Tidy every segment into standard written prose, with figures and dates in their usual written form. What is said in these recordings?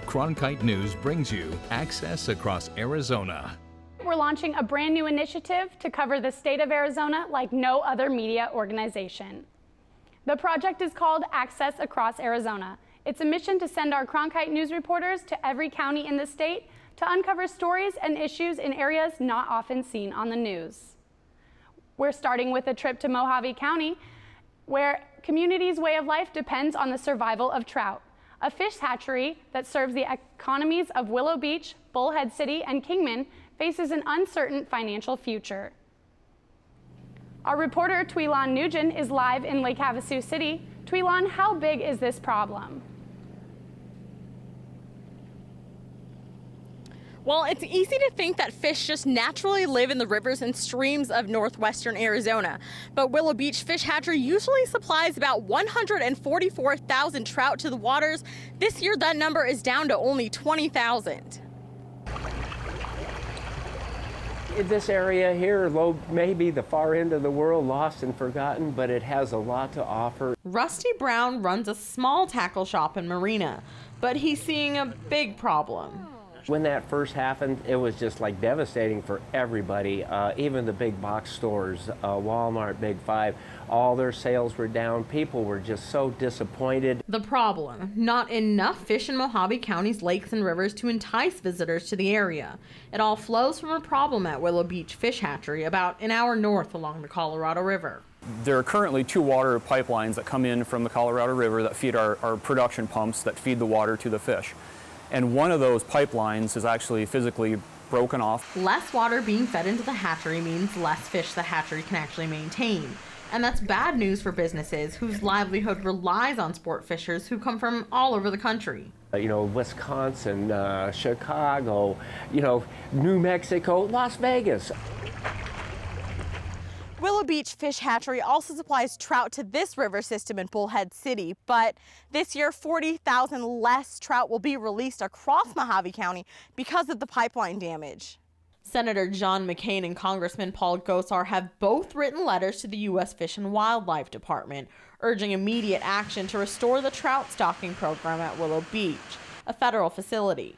Cronkite News brings you access across Arizona. We're launching a brand new initiative to cover the state of Arizona like no other media organization. The project is called Access Across Arizona. It's a mission to send our Cronkite News reporters to every county in the state to uncover stories and issues in areas not often seen on the news. We're starting with a trip to Mojave County, where community's way of life depends on the survival of trout. A fish hatchery that serves the economies of Willow Beach, Bullhead City, and Kingman faces an uncertain financial future. Our reporter, Tweelon Nugent, is live in Lake Havasu City. Tweelon, how big is this problem? Well, it's easy to think that fish just naturally live in the rivers and streams of northwestern Arizona. But Willow Beach Fish Hatchery usually supplies about 144,000 trout to the waters. This year, that number is down to only 20,000. This area here, though maybe the far end of the world, lost and forgotten, but it has a lot to offer. Rusty Brown runs a small tackle shop in Marina, but he's seeing a big problem. When that first happened, it was just like devastating for everybody, even the big box stores, Walmart, Big Five, all their sales were down. People were just so disappointed. The problem, not enough fish in Mojave County's lakes and rivers to entice visitors to the area. It all flows from a problem at Willow Beach Fish Hatchery, about an hour north along the Colorado River. There are currently 2 water pipelines that come in from the Colorado River that feed our production pumps that feed the water to the fish. And one of those pipelines is actually physically broken off. Less water being fed into the hatchery means less fish the hatchery can actually maintain. And that's bad news for businesses whose livelihood relies on sport fishers who come from all over the country. You know, Wisconsin, Chicago, you know, New Mexico, Las Vegas. Willow Beach Fish Hatchery also supplies trout to this river system in Bullhead City, but this year 40,000 less trout will be released across Mojave County because of the pipeline damage. Senator John McCain and Congressman Paul Gosar have both written letters to the U.S. Fish and Wildlife Department urging immediate action to restore the trout stocking program at Willow Beach, a federal facility.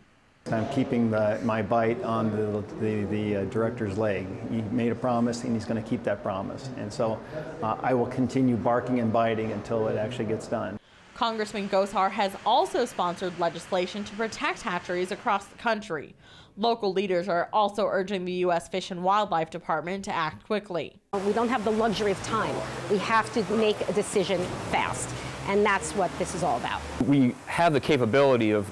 I'm keeping my bite on the director's leg. He made a promise and he's going to keep that promise. And so I will continue barking and biting until it actually gets done. Congressman Gosar has also sponsored legislation to protect hatcheries across the country. Local leaders are also urging the U.S. Fish and Wildlife Department to act quickly. We don't have the luxury of time. We have to make a decision fast. And that's what this is all about. We have the capability of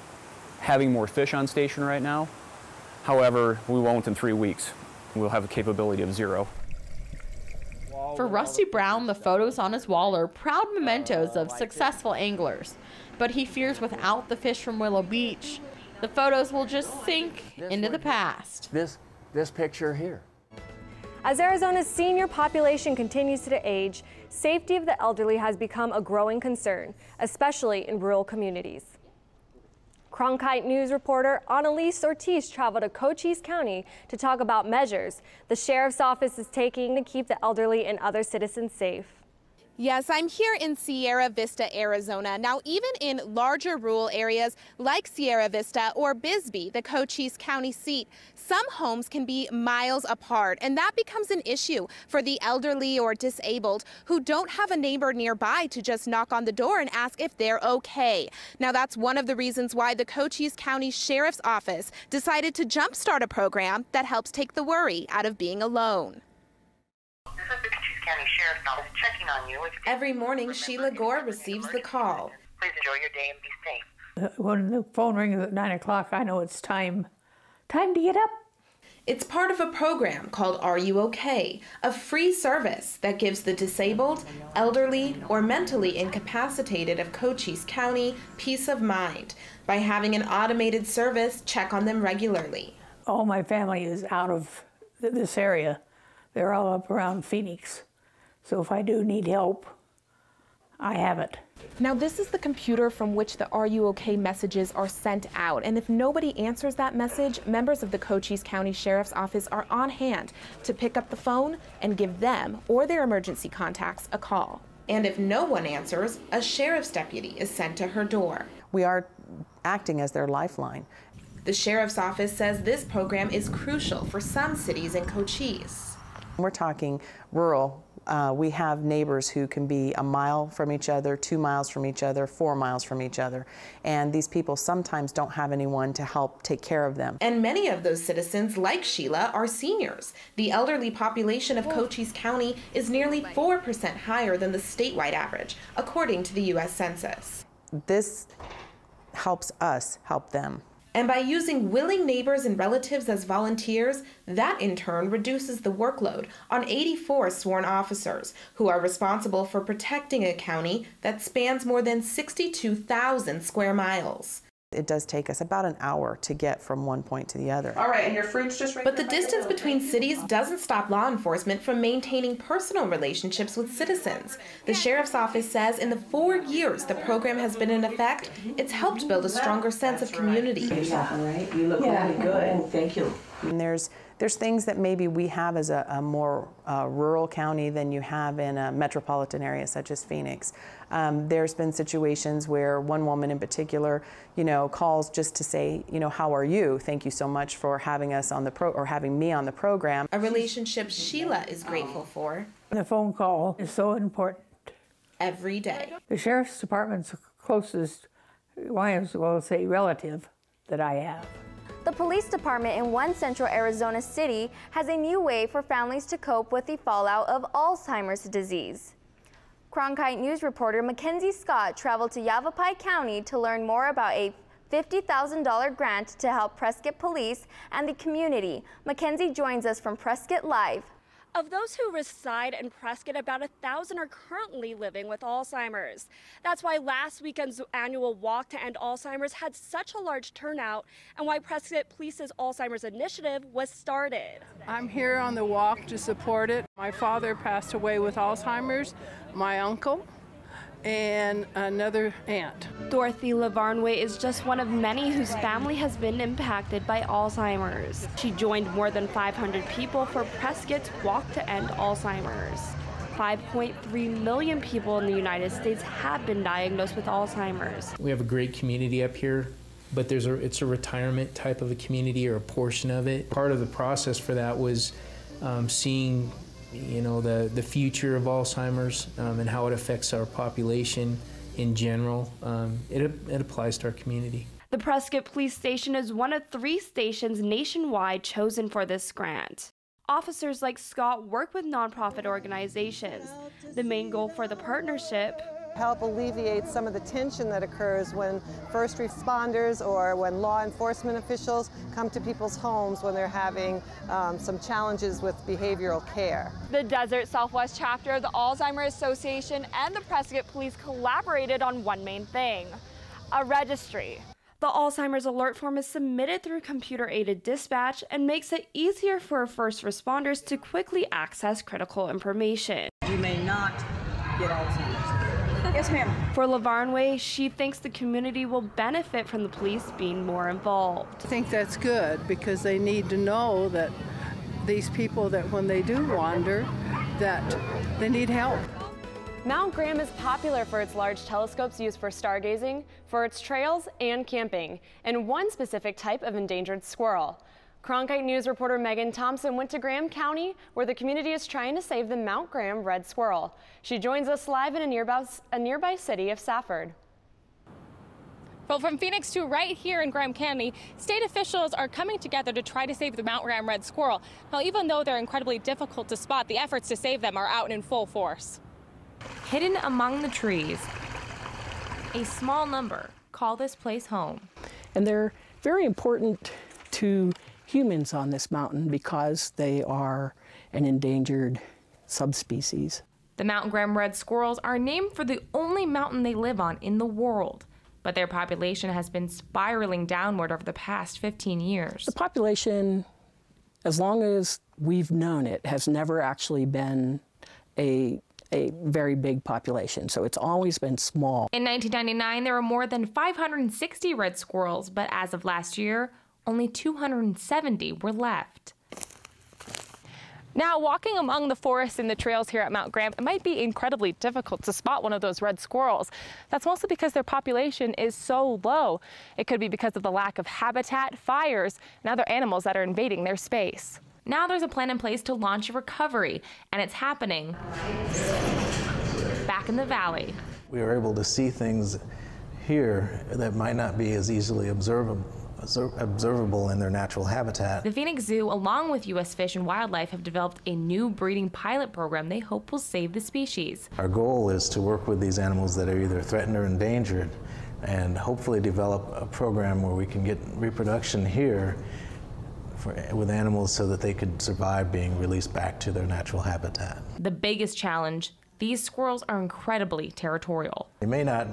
having more fish on station right now. However, we won't in 3 weeks. We'll have a capability of 0. For Rusty Brown, the photos on his wall are proud mementos of successful anglers. But he fears without the fish from Willow Beach, the photos will just sink into the past. This picture here. As Arizona's senior population continues to age, safety of the elderly has become a growing concern, especially in rural communities. Cronkite News reporter Annalise Ortiz traveled to Cochise County to talk about measures the sheriff's office is taking to keep the elderly and other citizens safe. Yes, I'm here in Sierra Vista, Arizona. Now, even in larger rural areas like Sierra Vista or Bisbee, the Cochise County seat, some homes can be miles apart, and that becomes an issue for the elderly or disabled who don't have a neighbor nearby to just knock on the door and ask if they're okay. Now, that's one of the reasons why the Cochise County Sheriff's Office decided to jumpstart a program that helps take the worry out of being alone. County Sheriff's Office checking on you. Every morning, Sheila Gore receives the call. Please enjoy your day and be safe. When the phone rings at 9 o'clock, I know it's time to get up. It's part of a program called Are You Okay? A free service that gives the disabled, elderly, or mentally incapacitated of Cochise County peace of mind by having an automated service check on them regularly. All my family is out of this area. They're all up around Phoenix. So if I do need help, I have it. Now, this is the computer from which the Are You Okay messages are sent out. And if nobody answers that message, members of the Cochise County Sheriff's Office are on hand to pick up the phone and give them or their emergency contacts a call. And if no one answers, a sheriff's deputy is sent to her door. We are acting as their lifeline. The sheriff's office says this program is crucial for some cities in Cochise. We're talking rural. We have neighbors who can be a mile from each other, 2 miles from each other, 4 miles from each other. And these people sometimes don't have anyone to help take care of them. And many of those citizens, like Sheila, are seniors. The elderly population of Cochise County is nearly 4% higher than the statewide average, according to the U.S. Census. This helps us help them. And by using willing neighbors and relatives as volunteers, that in turn reduces the workload on 84 sworn officers who are responsible for protecting a county that spans more than 62,000 square miles. It does take us about an hour to get from one point to the other. All right, and your fruit's just right. But the distance between cities doesn't stop law enforcement from maintaining personal relationships with citizens. The sheriff's office says in the 4 years the program has been in effect, it's helped build a stronger sense of community. Right? You look really good. Thank you. And there's things that maybe we have as a more rural county than you have in a metropolitan area such as Phoenix. There's been situations where one woman in particular, calls just to say, how are you? Thank you so much for having us on the having me on the program. A relationship Sheila is grateful for. The phone call is so important. Every day. The sheriff's department's closest, I will say, relative that I have. The police department in one central Arizona city has a new way for families to cope with the fallout of Alzheimer's disease. Cronkite News reporter Mackenzie Scott traveled to Yavapai County to learn more about a $50,000 grant to help Prescott Police and the community. Mackenzie joins us from Prescott Live. Of those who reside in Prescott, about 1,000 are currently living with Alzheimer's. That's why last weekend's annual Walk to End Alzheimer's had such a large turnout and why Prescott Police's Alzheimer's initiative was started. I'm here on the walk to support it. My father passed away with Alzheimer's, my uncle, and another aunt. Dorothy Lavarnway is just one of many whose family has been impacted by Alzheimer's. She joined more than 500 people for Prescott's Walk to End Alzheimer's. 5.3 million people in the United States have been diagnosed with Alzheimer's. We have a great community up here, but it's a retirement type of a community, or a portion of it. Part of the process for that was seeing the future of Alzheimer's and how it affects our population in general. It applies to our community. The Prescott Police Station is one of 3 stations nationwide chosen for this grant. Officers like Scott work with nonprofit organizations. The main goal for the partnership: help alleviate some of the tension that occurs when first responders or when law enforcement officials come to people's homes when they're having some challenges with behavioral care. The Desert Southwest chapter of the Alzheimer's Association and the Prescott Police collaborated on one main thing: a registry. The Alzheimer's alert form is submitted through computer-aided dispatch and makes it easier for first responders to quickly access critical information. You may not get Alzheimer's. Yes, ma'am. For Lavarnway, she thinks the community will benefit from the police being more involved. I think that's good because they need to know that these people, that when they do wander, that they need help. Mount Graham is popular for its large telescopes used for stargazing, for its trails and camping, and one specific type of endangered squirrel. Cronkite News reporter Megan Thompson went to Graham County, where the community is trying to save the Mount Graham red squirrel. She joins us live in a nearby city of Safford. Well, from Phoenix to right here in Graham County, state officials are coming together to try to save the Mount Graham red squirrel. Now, even though they're incredibly difficult to spot, the efforts to save them are out in full force. Hidden among the trees, a small number call this place home. And they're very important to humans on this mountain because they are an endangered subspecies. The Mount Graham red squirrels are named for the only mountain they live on in the world, but their population has been spiraling downward over the past 15 years. The population, as long as we've known it, has never actually been a very big population, so it's always been small. In 1999, there were more than 560 red squirrels, but as of last year, only 270 were left. Now, walking among the forests and the trails here at Mount Graham, it might be incredibly difficult to spot one of those red squirrels. That's mostly because their population is so low. It could be because of the lack of habitat, fires, and other animals that are invading their space. Now there's a plan in place to launch a recovery, and it's happening back in the valley. We were able to see things here that might not be as easily observable in their natural habitat. The Phoenix Zoo, along with U.S. Fish and Wildlife, have developed a new breeding pilot program they hope will save the species. Our goal is to work with these animals that are either threatened or endangered and hopefully develop a program where we can get reproduction here with animals so that they could survive being released back to their natural habitat. The biggest challenge: these squirrels are incredibly territorial. They may not,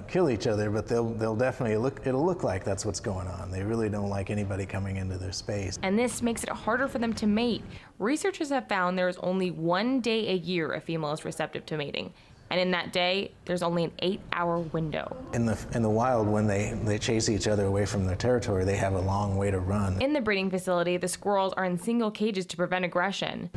kill each other, but they'll definitely it'll look like that's what's going on. They really don't like anybody coming into their space. And this makes it harder for them to mate. Researchers have found there is only 1 day a year a female is receptive to mating. And in that day, there's only an 8-hour window. In the wild, when they chase each other away from their territory, they have a long way to run. In the breeding facility, the squirrels are in single cages to prevent aggression.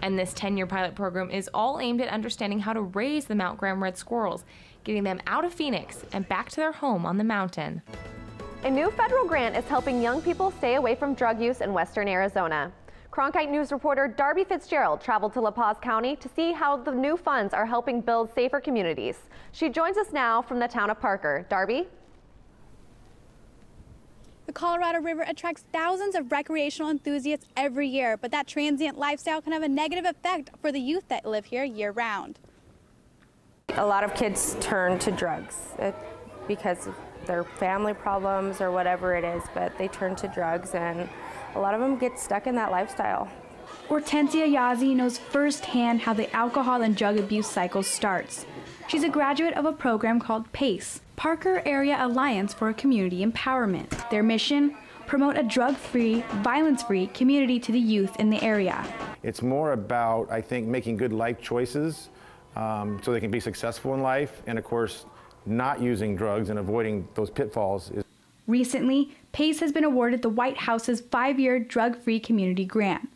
And this 10-year pilot program is all aimed at understanding how to raise the Mount Graham red squirrels, getting them out of Phoenix and back to their home on the mountain. A new federal grant is helping young people stay away from drug use in western Arizona. Cronkite News reporter Darby Fitzgerald traveled to La Paz County to see how the new funds are helping build safer communities. She joins us now from the town of Parker. Darby? The Colorado River attracts thousands of recreational enthusiasts every year, but that transient lifestyle can have a negative effect for the youth that live here year-round. A lot of kids turn to drugs because of their family problems or whatever it is, but they turn to drugs, and a lot of them get stuck in that lifestyle. Hortensia Yazzie knows firsthand how the alcohol and drug abuse cycle starts. She's a graduate of a program called PACE, Parker Area Alliance for Community Empowerment. Their mission? Promote a drug-free, violence-free community to the youth in the area. It's more about, I think, making good life choices so they can be successful in life, and of course, not using drugs and avoiding those pitfalls. Recently, PACE has been awarded the White House's 5-year drug-free community grant.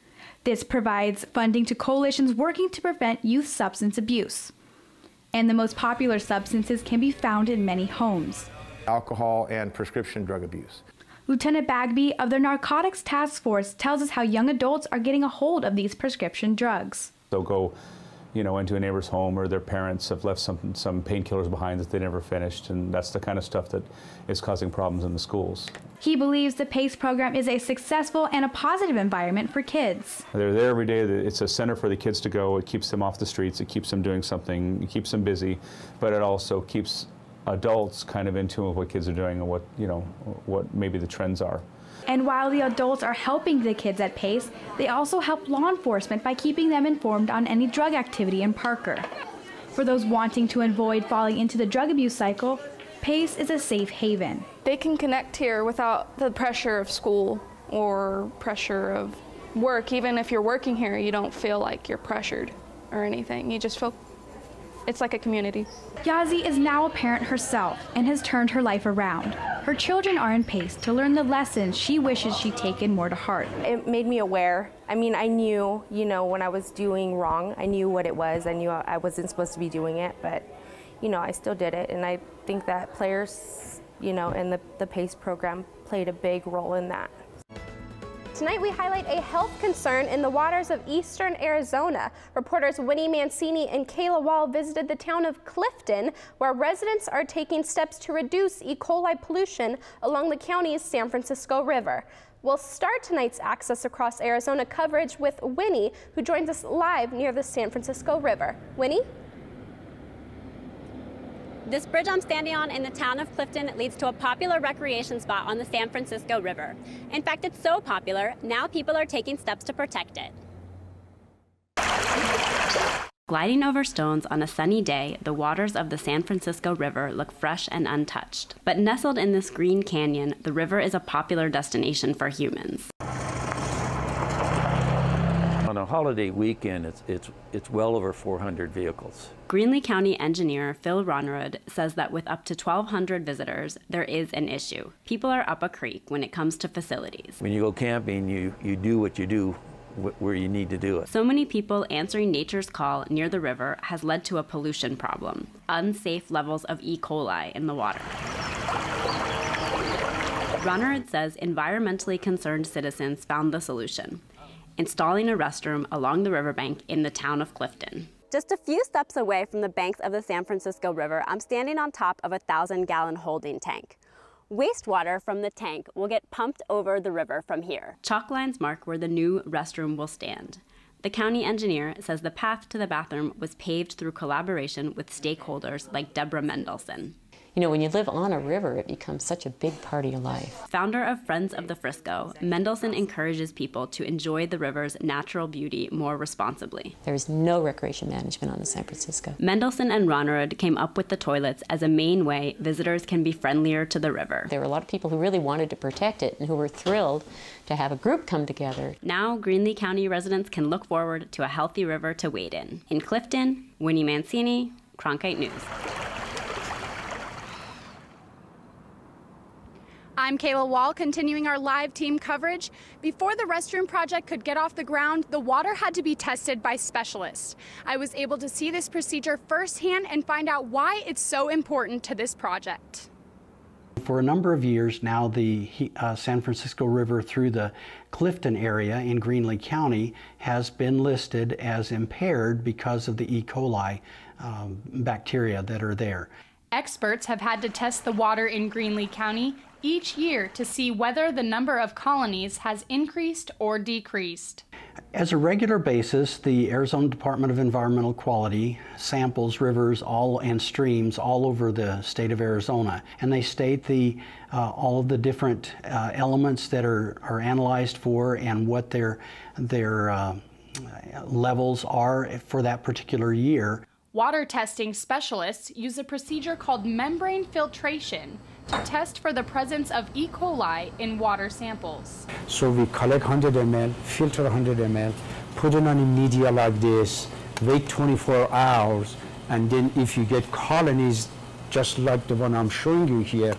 This provides funding to coalitions working to prevent youth substance abuse. And the most popular substances can be found in many homes. Alcohol and prescription drug abuse. Lieutenant Bagby of the Narcotics Task Force tells us how young adults are getting a hold of these prescription drugs. They'll go, into a neighbor's home, or their parents have left some painkillers behind that they never finished, and that's the kind of stuff that is causing problems in the schools. He believes the PACE program is a successful and a positive environment for kids. They're there every day. It's a center for the kids to go. It keeps them off the streets. It keeps them doing something. It keeps them busy, but it also keeps adults kind of in tune with what kids are doing and what maybe the trends are. And while the adults are helping the kids at PACE, they also help law enforcement by keeping them informed on any drug activity in Parker. For those wanting to avoid falling into the drug abuse cycle, PACE is a safe haven. They can connect here without the pressure of school or pressure of work. Even if you're working here, you don't feel like you're pressured or anything. You just feel it's like a community. Yazzie is now a parent herself and has turned her life around. Her children are in PACE to learn the lessons she wishes she'd taken more to heart. It made me aware. I mean, I knew, when I was doing wrong, I knew what it was. I knew I wasn't supposed to be doing it, but, I still did it. And I think that players, and the PACE program played a big role in that. Tonight we highlight a health concern in the waters of eastern Arizona. Reporters Winnie Mancini and Kayla Wall visited the town of Clifton, where residents are taking steps to reduce E. coli pollution along the county's San Francisco River. We'll start tonight's Access Across Arizona coverage with Winnie, who joins us live near the San Francisco River. Winnie? This bridge I'm standing on in the town of Clifton leads to a popular recreation spot on the San Francisco River. In fact, it's so popular, now people are taking steps to protect it. Gliding over stones on a sunny day, the waters of the San Francisco River look fresh and untouched. But nestled in this green canyon, the river is a popular destination for humans. On a holiday weekend, it's well over 400 vehicles. Greenlee County engineer Phil Ronrud says that with up to 1,200 visitors, there is an issue. People are up a creek when it comes to facilities. When you go camping, you do what you do where you need to do it. So many people answering nature's call near the river has led to a pollution problem, unsafe levels of E. coli in the water. Ronnerud says environmentally concerned citizens found the solution, installing a restroom along the riverbank in the town of Clifton. Just a few steps away from the banks of the San Francisco River, I'm standing on top of a 1,000-gallon holding tank. Wastewater from the tank will get pumped over the river from here. Chalk lines mark where the new restroom will stand. The county engineer says the path to the bathroom was paved through collaboration with stakeholders like Deborah Mendelson. You know, when you live on a river, it becomes such a big part of your life. Founder of Friends of the Frisco, Mendelson encourages people to enjoy the river's natural beauty more responsibly. There is no recreation management on the San Francisco. Mendelson and Ronnerud came up with the toilets as a main way visitors can be friendlier to the river. There were a lot of people who really wanted to protect it and who were thrilled to have a group come together. Now, Greenlee County residents can look forward to a healthy river to wade in. In Clifton, Winnie Mancini, Cronkite News. I'm Kayla Wall, continuing our live team coverage. Before the restroom project could get off the ground, the water had to be tested by specialists. I was able to see this procedure firsthand and find out why it's so important to this project. For a number of years now, the San Francisco River through the Clifton area in Greenlee County has been listed as impaired because of the E. coli bacteria that are there. Experts have had to test the water in Greenlee County each year to see whether the number of colonies has increased or decreased. As a regular basis, the Arizona Department of Environmental Quality samples rivers and streams all over the state of Arizona, and they state all of the different elements that are analyzed for and what their levels are for that particular year. Water testing specialists use a procedure called membrane filtration to test for the presence of E. coli in water samples. So we collect 100 ml, filter 100 ml, put it on a media like this, wait 24 hours, and then if you get colonies just like the one I'm showing you here,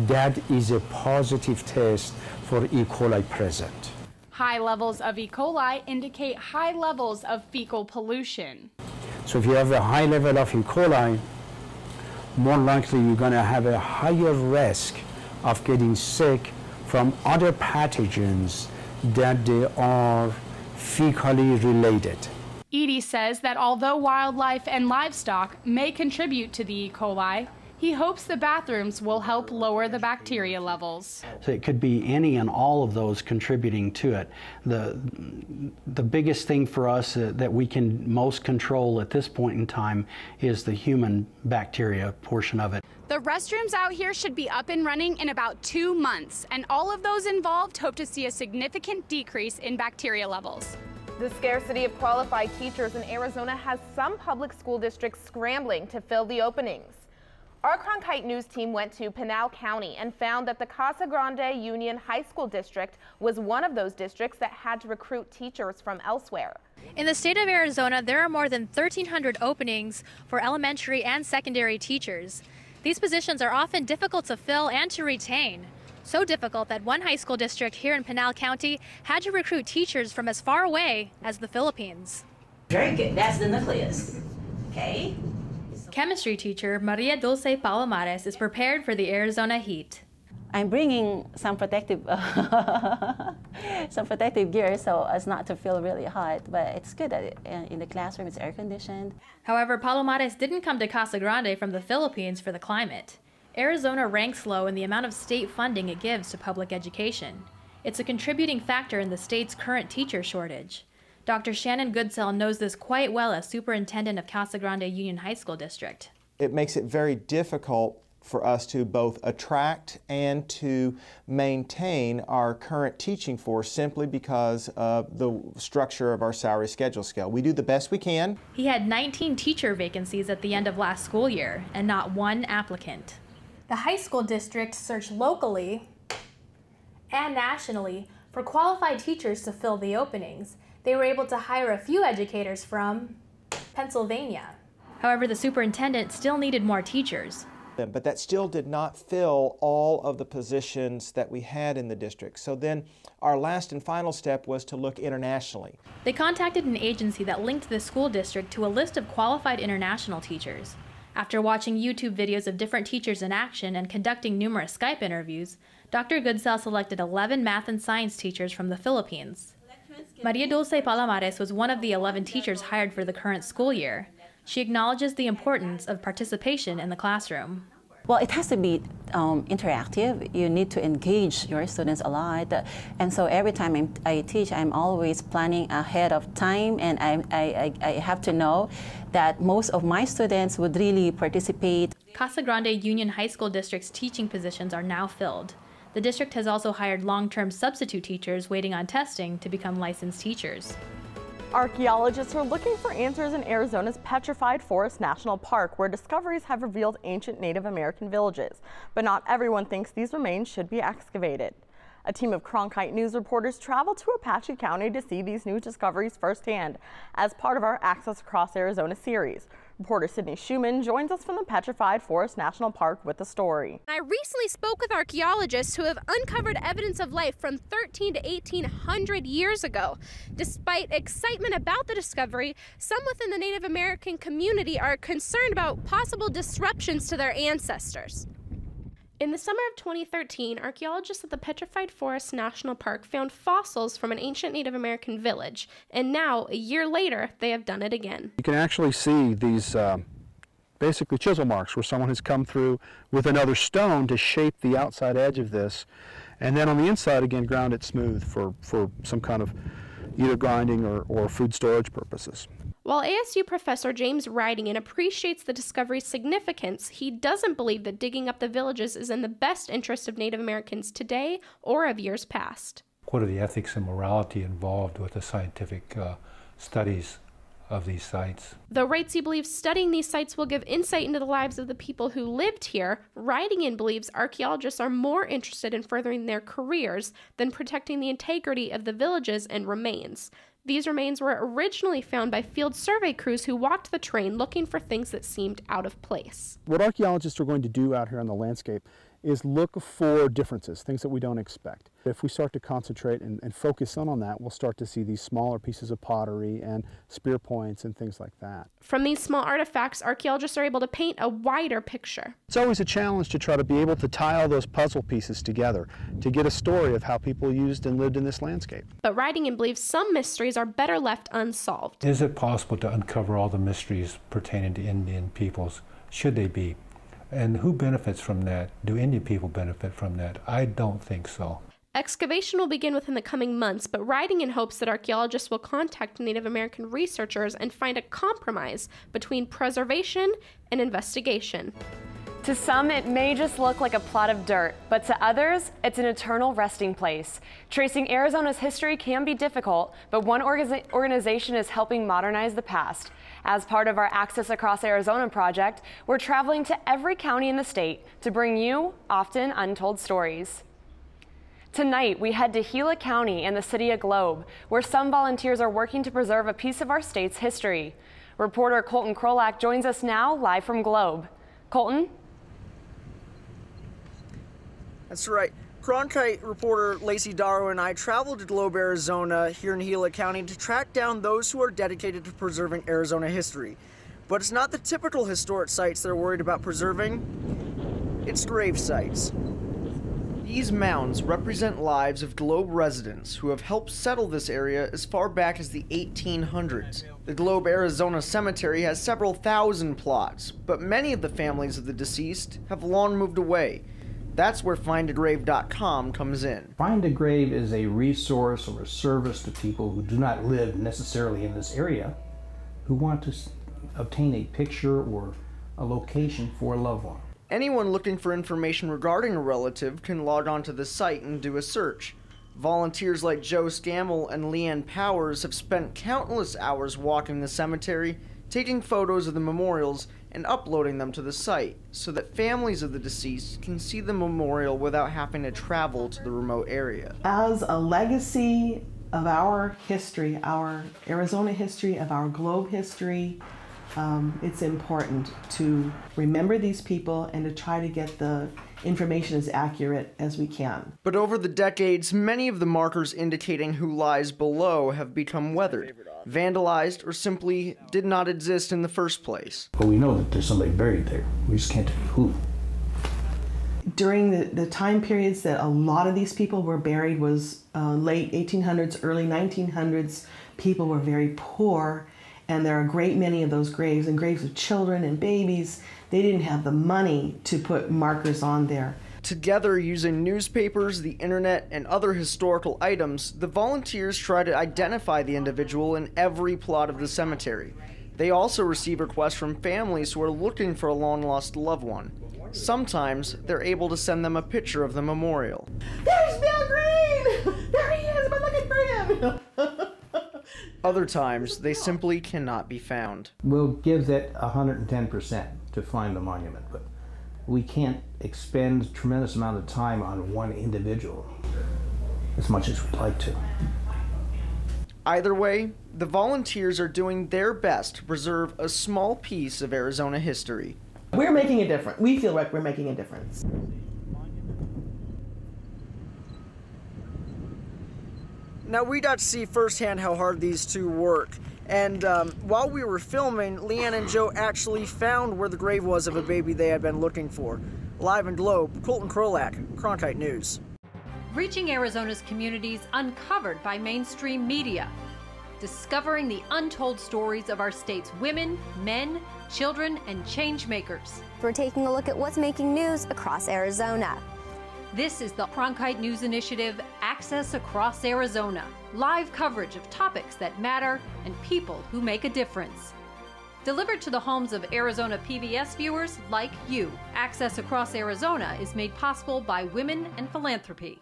that is a positive test for E. coli present. High levels of E. coli indicate high levels of fecal pollution. So if you have a high level of E. coli, more likely you're going to have a higher risk of getting sick from other pathogens that they are fecally related. Edie says that although wildlife and livestock may contribute to the E. coli, he hopes the bathrooms will help lower the bacteria levels. So it could be any and all of those contributing to it. The biggest thing for us that we can most control at this point in time is the human bacteria portion of it. The restrooms out here should be up and running in about 2 months, and all of those involved hope to see a significant decrease in bacteria levels. The scarcity of qualified teachers in Arizona has some public school districts scrambling to fill the openings. Our Cronkite News team went to Pinal County and found that the Casa Grande Union High School District was one of those districts that had to recruit teachers from elsewhere. In the state of Arizona, there are more than 1,300 openings for elementary and secondary teachers. These positions are often difficult to fill and to retain. So difficult that one high school district here in Pinal County had to recruit teachers from as far away as the Philippines. Very good. That's the nucleus. Okay. Chemistry teacher Maria Dulce Palomares is prepared for the Arizona heat. I'm bringing some protective gear so as not to feel really hot, but it's good that in the classroom it's air conditioned. However, Palomares didn't come to Casa Grande from the Philippines for the climate. Arizona ranks low in the amount of state funding it gives to public education. It's a contributing factor in the state's current teacher shortage. Dr. Shannon Goodsell knows this quite well as superintendent of Casa Grande Union High School District. It makes it very difficult for us to both attract and to maintain our current teaching force simply because of the structure of our salary schedule scale. We do the best we can. He had 19 teacher vacancies at the end of last school year and not one applicant. The high school district searched locally and nationally for qualified teachers to fill the openings. They were able to hire a few educators from Pennsylvania. However, the superintendent still needed more teachers. But that still did not fill all of the positions that we had in the district. So then our last and final step was to look internationally. They contacted an agency that linked the school district to a list of qualified international teachers. After watching YouTube videos of different teachers in action and conducting numerous Skype interviews, Dr. Goodsell selected 11 math and science teachers from the Philippines. Maria Dulce Palomares was one of the 11 teachers hired for the current school year. She acknowledges the importance of participation in the classroom. Well, it has to be interactive. You need to engage your students a lot. And so every time I teach, I'm always planning ahead of time, and I have to know that most of my students would really participate. Casa Grande Union High School District's teaching positions are now filled. The district has also hired long-term substitute teachers waiting on testing to become licensed teachers. Archaeologists are looking for answers in Arizona's Petrified Forest National Park, where discoveries have revealed ancient Native American villages. But not everyone thinks these remains should be excavated. A team of Cronkite News reporters traveled to Apache County to see these new discoveries firsthand as part of our Access Across Arizona series. Reporter Sydney Schumann joins us from the Petrified Forest National Park with the story. I recently spoke with archaeologists who have uncovered evidence of life from 13 to 1800 years ago. Despite excitement about the discovery, some within the Native American community are concerned about possible disruptions to their ancestors. In the summer of 2013, archaeologists at the Petrified Forest National Park found fossils from an ancient Native American village, and now, a year later, they have done it again. You can actually see these basically chisel marks where someone has come through with another stone to shape the outside edge of this, and then on the inside again ground it smooth for some kind of either grinding or food storage purposes. While ASU professor James Ridingen appreciates the discovery's significance, he doesn't believe that digging up the villages is in the best interest of Native Americans today or of years past. What are the ethics and morality involved with the scientific studies of these sites? Though Rightsey believes studying these sites will give insight into the lives of the people who lived here, Ridingen believes archaeologists are more interested in furthering their careers than protecting the integrity of the villages and remains. These remains were originally found by field survey crews who walked the terrain looking for things that seemed out of place. What archaeologists are going to do out here on the landscape is look for differences, things that we don't expect. If we start to concentrate and focus on that, we'll start to see these smaller pieces of pottery and spear points and things like that. From these small artifacts, archaeologists are able to paint a wider picture. It's always a challenge to try to be able to tie all those puzzle pieces together to get a story of how people used and lived in this landscape. But Ridingen believes some mysteries are better left unsolved. Is it possible to uncover all the mysteries pertaining to Indian peoples? Should they be? And who benefits from that? Do Indian people benefit from that? I don't think so. Excavation will begin within the coming months, but Ridingen hopes that archaeologists will contact Native American researchers and find a compromise between preservation and investigation. To some, it may just look like a plot of dirt, but to others, it's an eternal resting place. Tracing Arizona's history can be difficult, but one organization is helping modernize the past. As part of our Access Across Arizona project, we're traveling to every county in the state to bring you often untold stories. Tonight, we head to Gila County in the city of Globe, where some volunteers are working to preserve a piece of our state's history. Reporter Colton Krolak joins us now live from Globe. Colton? That's right. Cronkite reporter Lacey Darrow and I traveled to Globe, Arizona, here in Gila County, to track down those who are dedicated to preserving Arizona history. But it's not the typical historic sites they're worried about preserving, it's grave sites. These mounds represent lives of Globe residents who have helped settle this area as far back as the 1800s. The Globe, Arizona Cemetery has several thousand plots, but many of the families of the deceased have long moved away. That's where findagrave.com comes in. Find a Grave is a resource or a service to people who do not live necessarily in this area, who want to obtain a picture or a location for a loved one. Anyone looking for information regarding a relative can log on to the site and do a search. Volunteers like Joe Scammell and Leanne Powers have spent countless hours walking the cemetery, taking photos of the memorials, and uploading them to the site so that families of the deceased can see the memorial without having to travel to the remote area. As a legacy of our history, our Arizona history, of our Globe history, it's important to remember these people and to try to get the information as accurate as we can. But over the decades, many of the markers indicating who lies below have become weathered, vandalized, or simply did not exist in the first place. But we know that there's somebody buried there. We just can't tell you who. During the time periods that a lot of these people were buried was late 1800s, early 1900s. People were very poor, and there are a great many of those graves, and graves of children and babies. They didn't have the money to put markers on there. Together, using newspapers, the internet, and other historical items, the volunteers try to identify the individual in every plot of the cemetery. They also receive requests from families who are looking for a long-lost loved one. Sometimes, they're able to send them a picture of the memorial. There's Bill Green! There he is! I've been looking for him! Other times, they simply cannot be found. We'll give that 110% to find the monument, but we can't expend a tremendous amount of time on one individual as much as we'd like to. Either way, the volunteers are doing their best to preserve a small piece of Arizona history. We're making a difference. We feel like we're making a difference. Now, we got to see firsthand how hard these two work. And while we were filming, Leanne and Joe actually found where the grave was of a baby they had been looking for. Live in Globe, Colton Krolak, Cronkite News. Reaching Arizona's communities uncovered by mainstream media. Discovering the untold stories of our state's women, men, children, and change makers. We're taking a look at what's making news across Arizona. This is the Cronkite News Initiative, Access Across Arizona. Live coverage of topics that matter and people who make a difference. Delivered to the homes of Arizona PBS viewers like you. Access Across Arizona is made possible by Women and Philanthropy.